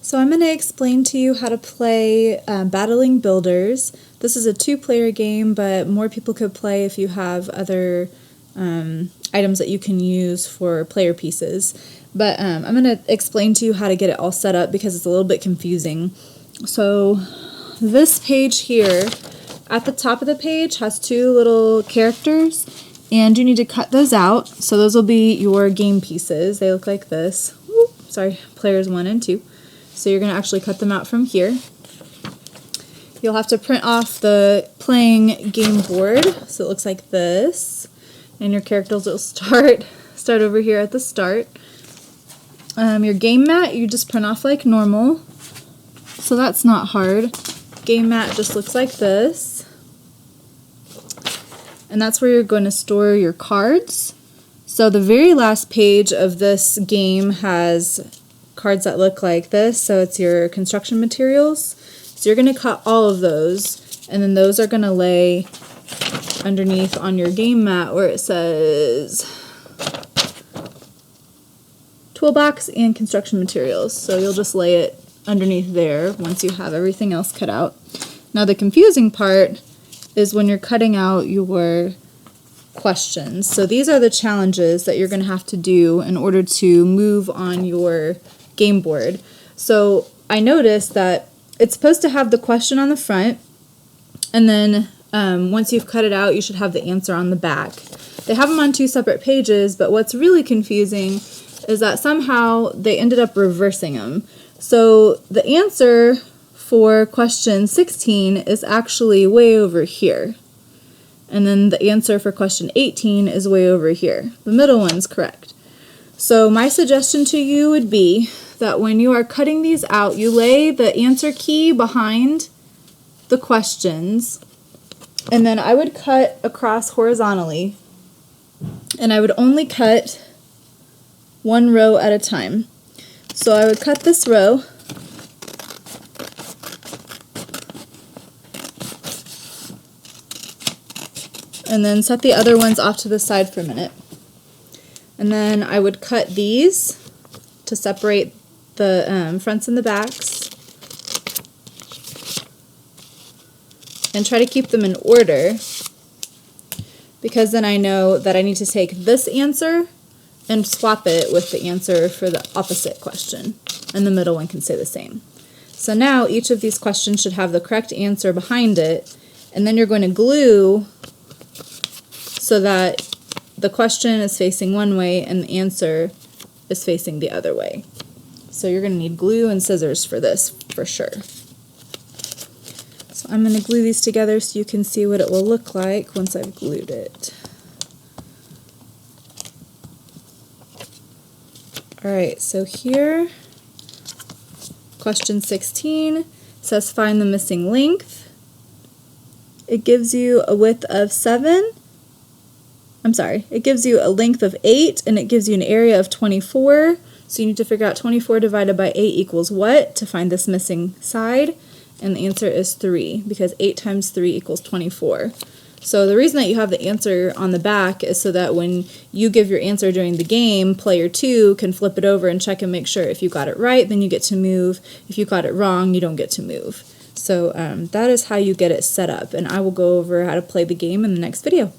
So I'm going to explain to you how to play Battling Builders. This is a two-player game, but more people could play if you have other items that you can use for player pieces. But I'm going to explain to you how to get it all set up because it's a little bit confusing. So this page here, at the top of the page, has two little characters, and you need to cut those out. So those will be your game pieces. They look like this. Sorry, players 1 and 2. So you're going to actually cut them out from here. You'll have to print off the playing game board, so it looks like this. And your characters will start over here at the start. Your game mat, you just print off like normal. So that's not hard. Game mat just looks like this. And that's where you're going to store your cards. So the very last page of this game has cards that look like this, so it's your construction materials. So you're going to cut all of those, and then those are going to lay underneath on your game mat where it says toolbox and construction materials. So you'll just lay it underneath there once you have everything else cut out. Now the confusing part is when you're cutting out your questions. So these are the challenges that you're going to have to do in order to move on your game board. So I noticed that it's supposed to have the question on the front, and then once you've cut it out, you should have the answer on the back. They have them on two separate pages, but what's really confusing is that somehow they ended up reversing them. So the answer for question 16 is actually way over here. And then the answer for question 18 is way over here. The middle one's correct. So my suggestion to you would be that when you are cutting these out, you lay the answer key behind the questions, and then I would cut across horizontally, and I would only cut one row at a time. So I would cut this row, and then set the other ones off to the side for a minute. And then I would cut these to separate the fronts and the backs, and try to keep them in order, because then I know that I need to take this answer and swap it with the answer for the opposite question, and the middle one can stay the same. So now each of these questions should have the correct answer behind it, and then you're going to glue so that the question is facing one way and the answer is facing the other way. So you're going to need glue and scissors for this, for sure. So I'm going to glue these together so you can see what it will look like once I've glued it. Alright, so here, question 16 says find the missing length. It gives you a width of 7. It gives you a length of 8, and it gives you an area of 24. So you need to figure out 24 divided by 8 equals what to find this missing side, and the answer is 3, because 8 times 3 equals 24. So the reason that you have the answer on the back is so that when you give your answer during the game, player 2 can flip it over and check and make sure if you got it right, then you get to move. If you got it wrong, you don't get to move. So that is how you get it set up, and I will go over how to play the game in the next video.